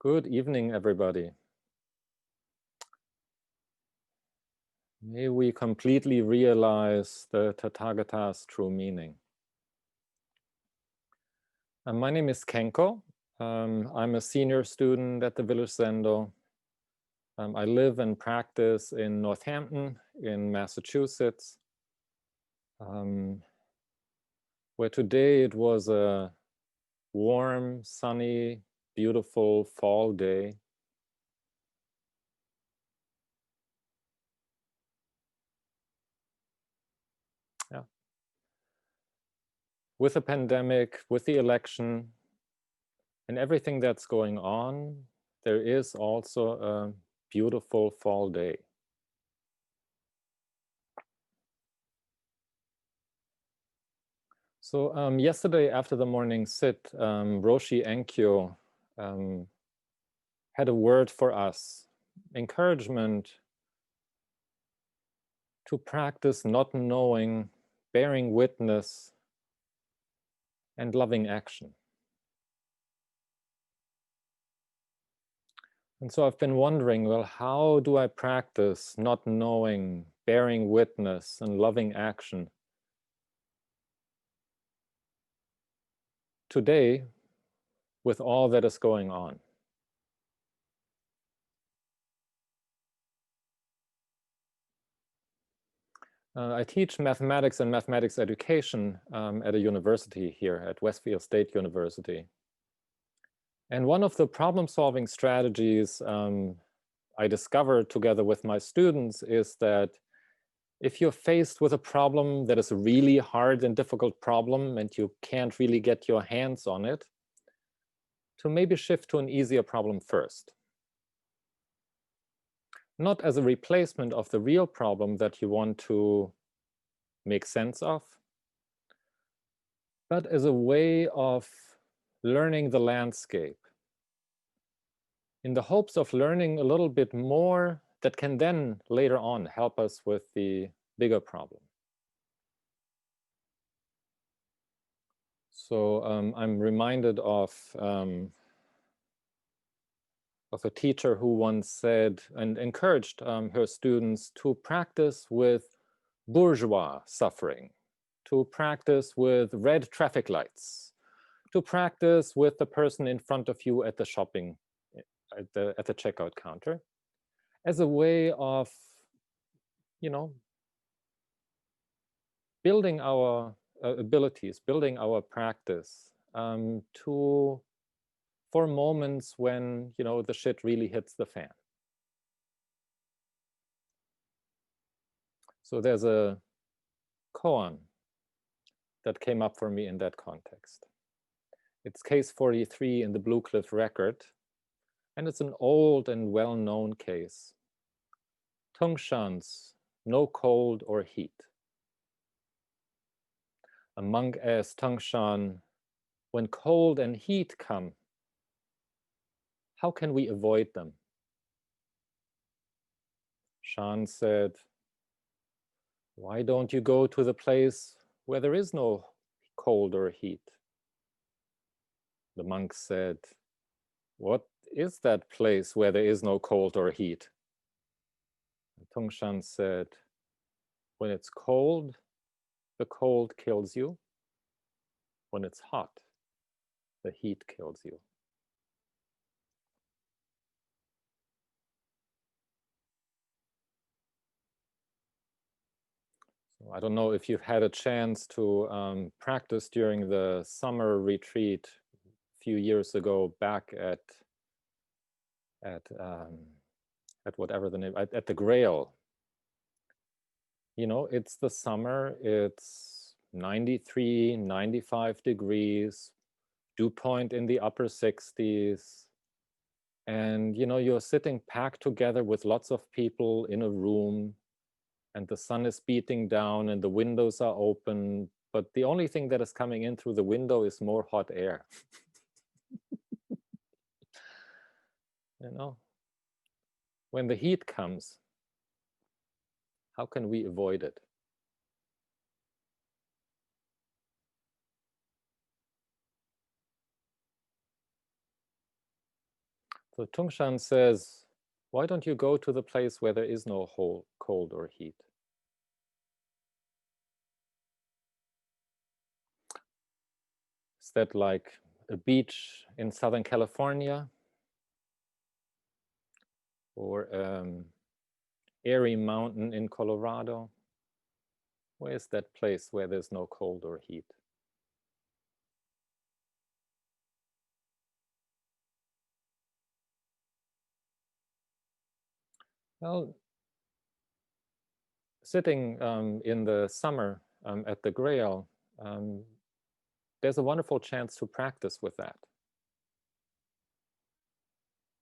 Good evening, everybody. May we completely realize the Tathagata's true meaning. My name is Kenko. I'm a senior student at the Village Zendo. I live and practice in Northampton in Massachusetts, where today it was a warm, sunny, beautiful fall day. Yeah. With the pandemic, with the election, and everything that's going on, there is also a beautiful fall day. So yesterday after the morning sit, Roshi Enkyo had a word for us, encouragement to practice not knowing, bearing witness, and loving action. And so I've been wondering, well, how do I practice not knowing, bearing witness, and loving action today with all that is going on? I teach mathematics and mathematics education at a university here at Westfield State University. And one of the problem-solving strategies I discovered together with my students is that if you're faced with a problem that is a really hard and difficult problem and you can't really get your hands on it, to maybe shift to an easier problem first. Not as a replacement of the real problem that you want to make sense of, but as a way of learning the landscape in the hopes of learning a little bit more that can then later on help us with the bigger problem. So I'm reminded of a teacher who once said and encouraged her students to practice with bourgeois suffering, to practice with red traffic lights, to practice with the person in front of you at the shopping, at the checkout counter, as a way of, building our abilities, building our practice for moments when, the shit really hits the fan. So there's a koan that came up for me in that context. It's case 43 in the Blue Cliff record, and it's an old and well-known case. Tungshan's no cold or heat. A monk asked Tungshan, when cold and heat come, how can we avoid them? Shan said, why don't you go to the place where there is no cold or heat? The monk said, what is that place where there is no cold or heat? Tungshan said, when it's cold, the cold kills you. When it's hot, the heat kills you. So I don't know if you've had a chance to practice during the summer retreat a few years ago back at whatever the name, at the Grail. It's the summer, it's 93, 95 degrees, dew point in the upper 60s. And, you're sitting packed together with lots of people in a room, and the sun is beating down and the windows are open. But the only thing that is coming in through the window is more hot air. When the heat comes, how can we avoid it? So Tungshan says, why don't you go to the place where there is no cold or heat? Is that like a beach in Southern California? Or airy mountain in Colorado? Where is that place where there's no cold or heat? Well, sitting in the summer at the Grail, there's a wonderful chance to practice with that.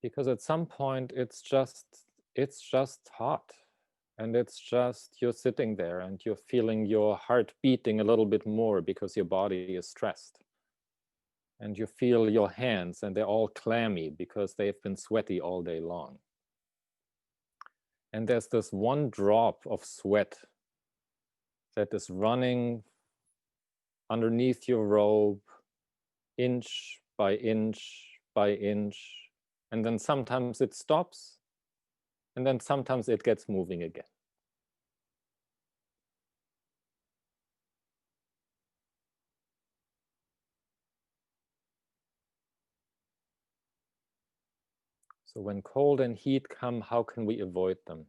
Because at some point it's just hot. And it's just, you're sitting there and you're feeling your heart beating a little bit more because your body is stressed. And you feel your hands and they're all clammy because they've been sweaty all day long. And there's this one drop of sweat that is running underneath your robe, inch by inch by inch. And then sometimes it stops, and then sometimes it gets moving again. So when cold and heat come, how can we avoid them?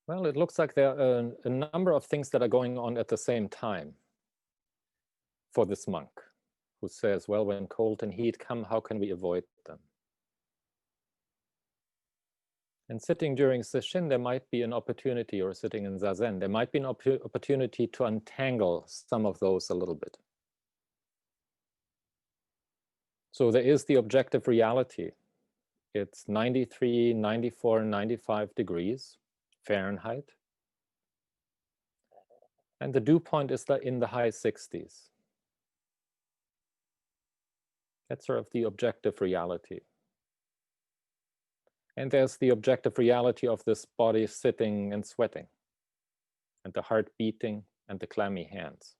Well, it looks like there are a number of things that are going on at the same time for this monk who says, well, when cold and heat come, how can we avoid them? And sitting during sesshin, there might be an opportunity, or sitting in zazen, there might be an opportunity to untangle some of those a little bit. So there is the objective reality. It's 93, 94, 95 degrees Fahrenheit. And the dew point is in the high 60s. That's sort of the objective reality. And there's the objective reality of this body sitting and sweating, and the heart beating, and the clammy hands.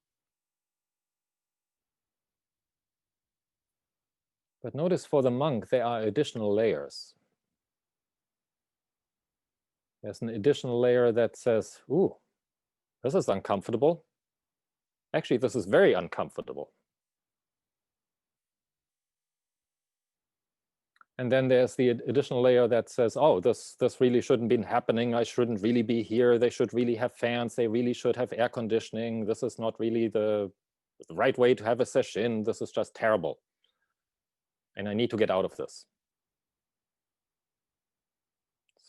But notice for the monk, there are additional layers. There's an additional layer that says, ooh, this is uncomfortable. Actually, this is very uncomfortable. And then there's the additional layer that says, oh, this really shouldn't be happening. I shouldn't really be here. They should really have fans. They really should have air conditioning. This is not really the right way to have a session. This is just terrible. And I need to get out of this.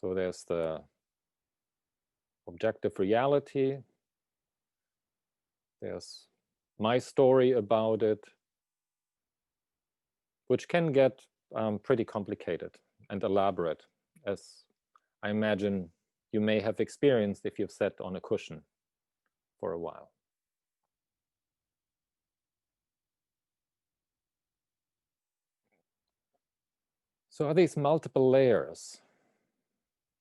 So there's the objective reality. There's my story about it, which can get pretty complicated and elaborate, as I imagine you may have experienced if you've sat on a cushion for a while. So are these multiple layers?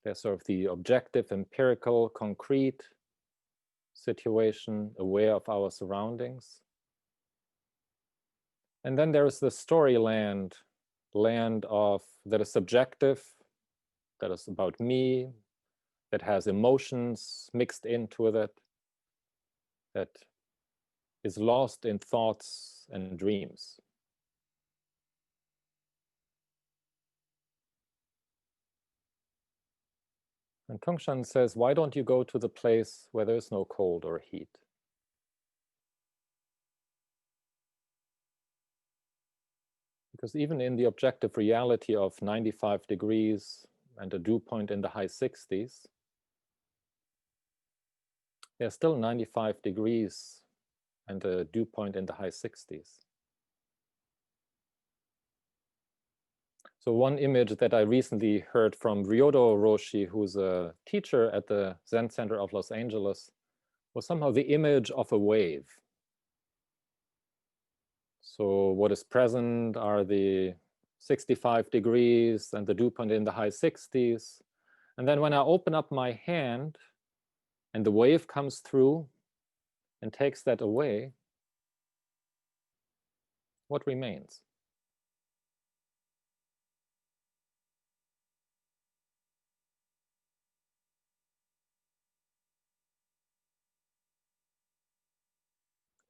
There's sort of the objective, empirical, concrete situation, aware of our surroundings. And then there's the story land of that is subjective, that is about me, that has emotions mixed into it, that is lost in thoughts and dreams. And Tungshan says, why don't you go to the place where there's no cold or heat? Because even in the objective reality of 95 degrees and a dew point in the high 60s, there's still 95 degrees and a dew point in the high 60s. So one image that I recently heard from Ryodo Roshi, who's a teacher at the Zen Center of Los Angeles, was somehow the image of a wave. So what is present are the 65 degrees and the dew point in the high 60s. And then when I open up my hand and the wave comes through and takes that away, What remains?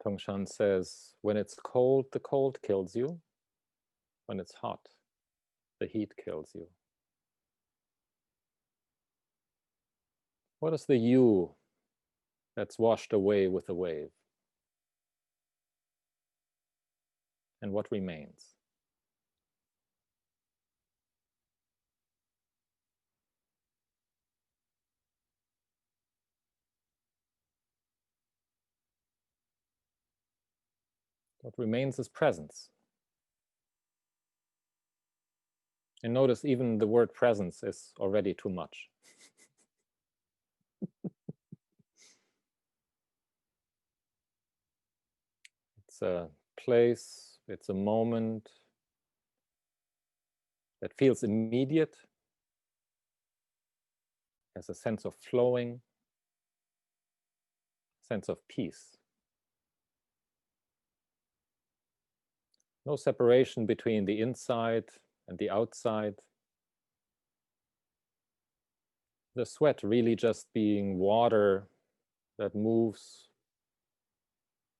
Tongshan says, when it's cold, the cold kills you. When it's hot, the heat kills you. What is the you that's washed away with the wave? And what remains? What remains is presence. And notice even the word presence is already too much. It's a place, it's a moment that feels immediate, has a sense of flowing, sense of peace. No separation between the inside and the outside. The sweat really just being water that moves,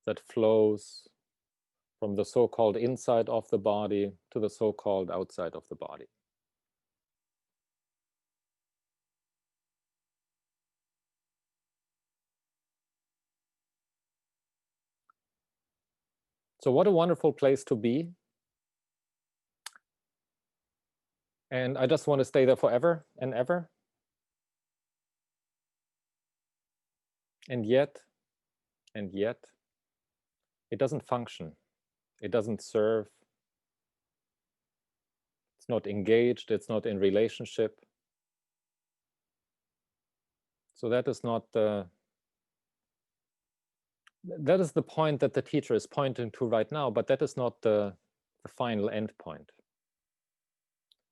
that flows from the so-called inside of the body to the so-called outside of the body. So what a wonderful place to be. And I just want to stay there forever and ever. And yet, it doesn't function. It doesn't serve. It's not engaged. It's not in relationship. So that is not that is the point that the teacher is pointing to right now, but that is not the final end point.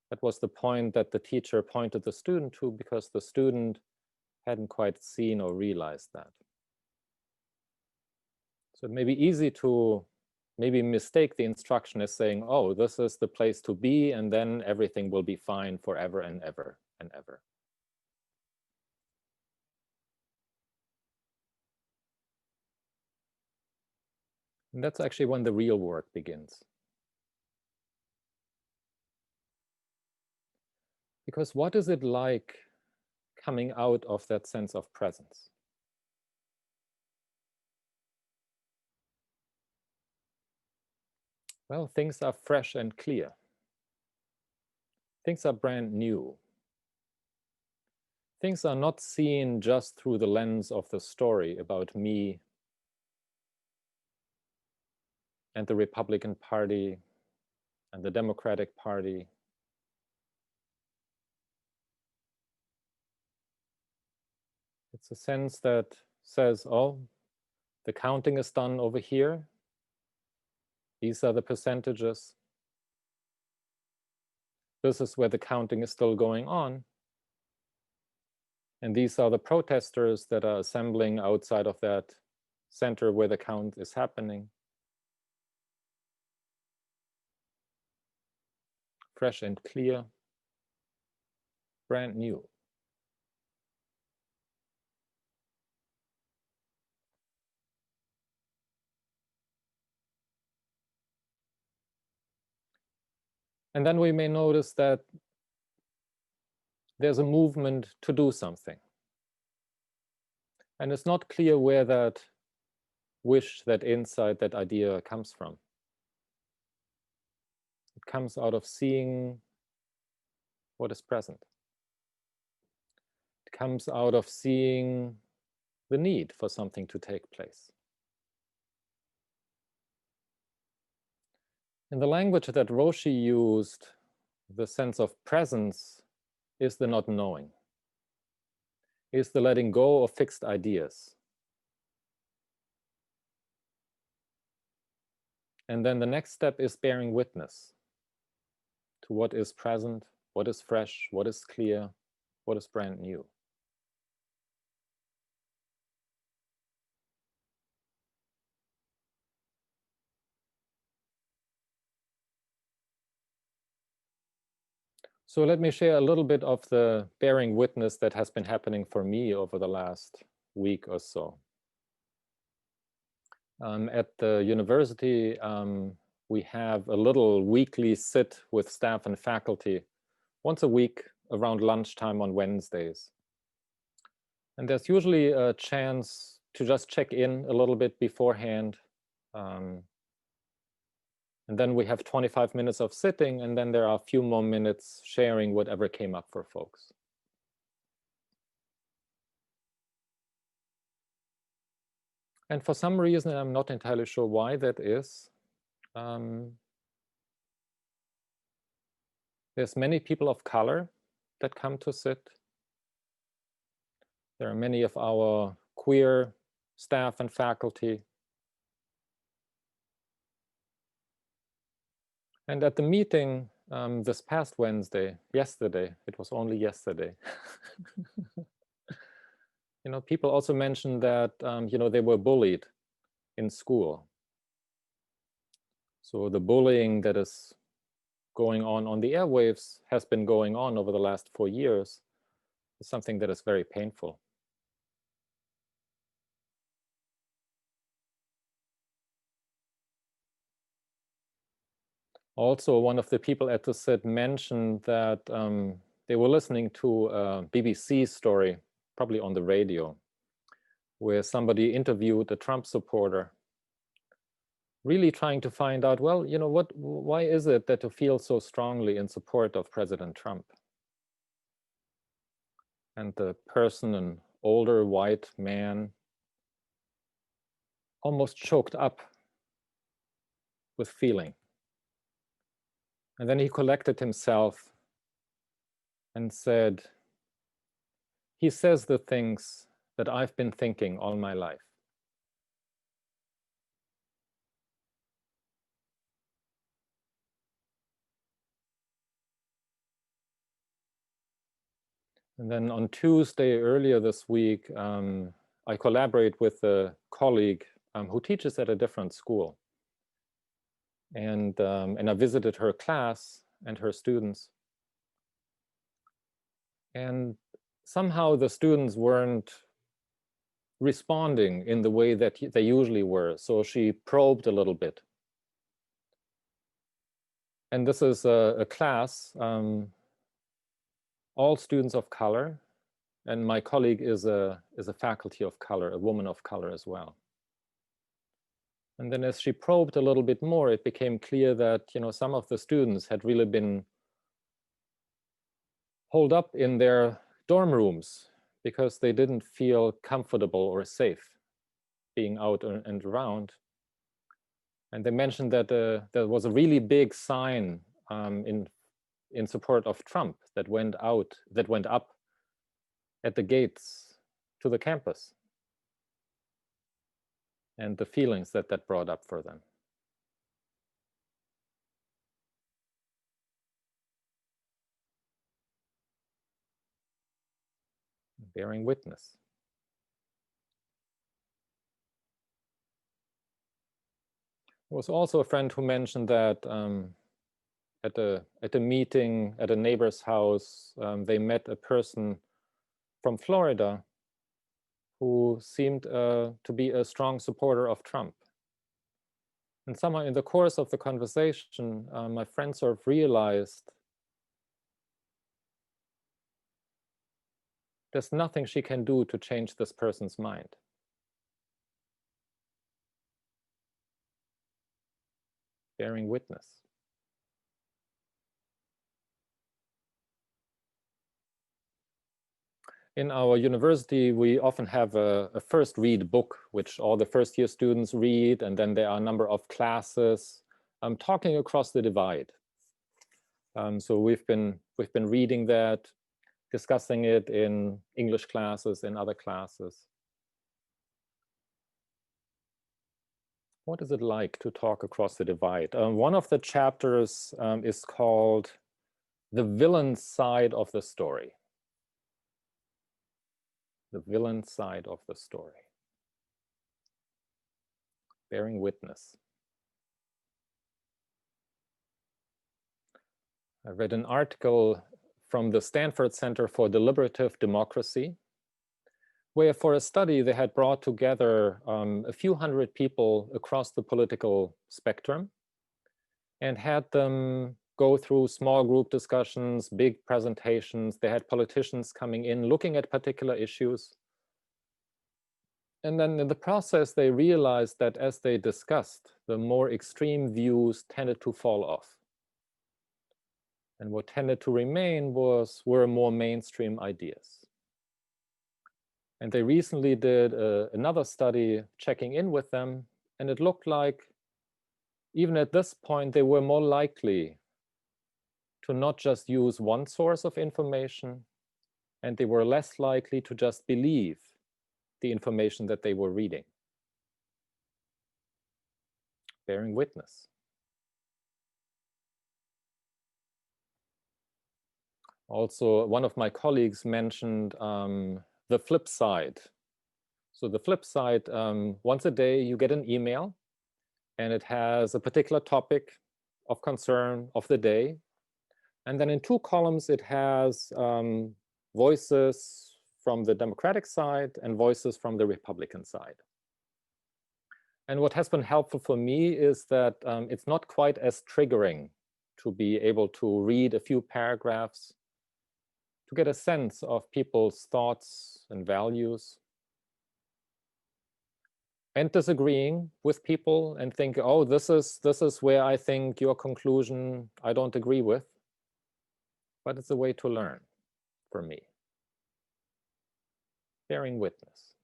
That was the point that the teacher pointed the student to because the student hadn't quite seen or realized that. So it may be easy to maybe mistake the instruction as saying, oh, this is the place to be, and then everything will be fine forever and ever and ever. And that's actually when the real work begins. Because what is it like coming out of that sense of presence? Well, things are fresh and clear. Things are brand new. Things are not seen just through the lens of the story about me and the Republican Party and the Democratic Party. It's a sense that says, oh, the counting is done over here. These are the percentages. This is where the counting is still going on. And these are the protesters that are assembling outside of that center where the count is happening. Fresh and clear, brand new. And then we may notice that there's a movement to do something. And it's not clear where that wish, that insight, that idea comes from. It comes out of seeing what is present. It comes out of seeing the need for something to take place. In the language that Roshi used, the sense of presence is the not knowing, is the letting go of fixed ideas. And then the next step is bearing witness to what is present, what is fresh, what is clear, what is brand new. So let me share a little bit of the bearing witness that has been happening for me over the last week or so. At the university, we have a little weekly sit with staff and faculty once a week around lunchtime on Wednesdays. And there's usually a chance to just check in a little bit beforehand. And then we have 25 minutes of sitting, and then there are a few more minutes sharing whatever came up for folks. And for some reason, I'm not entirely sure why that is. There's many people of color that come to sit. There are many of our queer staff and faculty. And at the meeting this past yesterday, it was only yesterday, people also mentioned that, they were bullied in school. So the bullying that is going on the airwaves has been going on over the last 4 years. Is something that is very painful. Also, one of the people at the sit mentioned that they were listening to a BBC story, probably on the radio, where somebody interviewed a Trump supporter, really trying to find out, well, why is it that you feel so strongly in support of President Trump? And the person, an older white man, almost choked up with feeling. And then he collected himself and said, he says the things that I've been thinking all my life. And then on Tuesday, earlier this week, I collaborate with a colleague who teaches at a different school. And I visited her class and her students. And somehow the students weren't responding in the way that they usually were. So she probed a little bit. And this is a class, all students of color. And my colleague is a faculty of color, a woman of color as well. And then as she probed a little bit more, it became clear that, some of the students had really been holed up in their dorm rooms because they didn't feel comfortable or safe being out and around. And they mentioned that there was a really big sign in support of Trump that went up at the gates to the campus, and the feelings that brought up for them. Bearing witness. There was also a friend who mentioned that at a meeting at a neighbor's house, they met a person from Florida who seemed to be a strong supporter of Trump. And somehow in the course of the conversation, my friend sort of realized there's nothing she can do to change this person's mind. Bearing witness. In our university, we often have a first read book, which all the first year students read, and then there are a number of classes talking across the divide. So we've been reading that, discussing it in English classes, in other classes. What is it like to talk across the divide? One of the chapters is called The Villain Side of the Story. The villain side of the story. Bearing witness. I read an article from the Stanford Center for Deliberative Democracy, where for a study they had brought together a few hundred people across the political spectrum and had them go through small group discussions, big presentations. They had politicians coming in looking at particular issues. And then in the process, they realized that as they discussed, the more extreme views tended to fall off. And what tended to remain were more mainstream ideas. And they recently did another study checking in with them, and it looked like even at this point, they were more likely to not just use one source of information, and they were less likely to just believe the information that they were reading. Bearing witness. Also, one of my colleagues mentioned the flip side. So the flip side, once a day you get an email and it has a particular topic of concern of the day. And then in 2 columns, it has voices from the Democratic side and voices from the Republican side. And what has been helpful for me is that it's not quite as triggering to be able to read a few paragraphs to get a sense of people's thoughts and values, and disagreeing with people and think, oh, this is where I think your conclusion I don't agree with. But it's a way to learn for me. Bearing witness.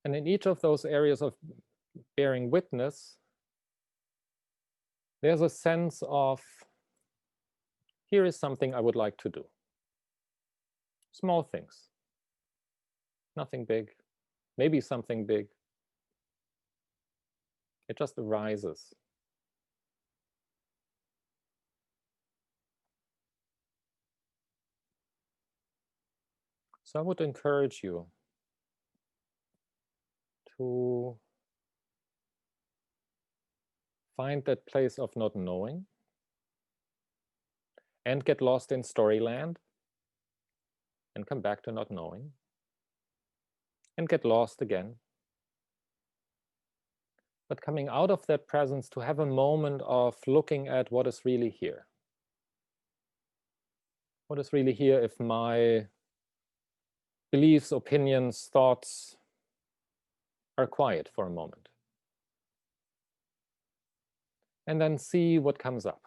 And in each of those areas of bearing witness, there's a sense of, here is something I would like to do. Small things. Nothing big. Maybe something big. It just arises. So I would encourage you to find that place of not knowing and get lost in storyland and come back to not knowing and get lost again. But coming out of that presence to have a moment of looking at what is really here. What is really here if my beliefs, opinions, thoughts are quiet for a moment. And then see what comes up.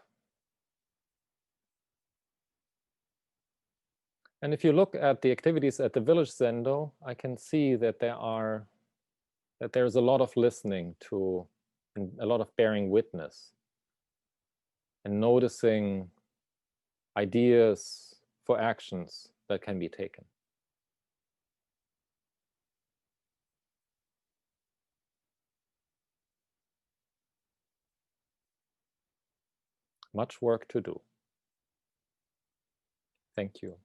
And if you look at the activities at the Village Zendo, I can see that there's a lot of listening to and a lot of bearing witness and noticing ideas for actions that can be taken. Much work to do. Thank you.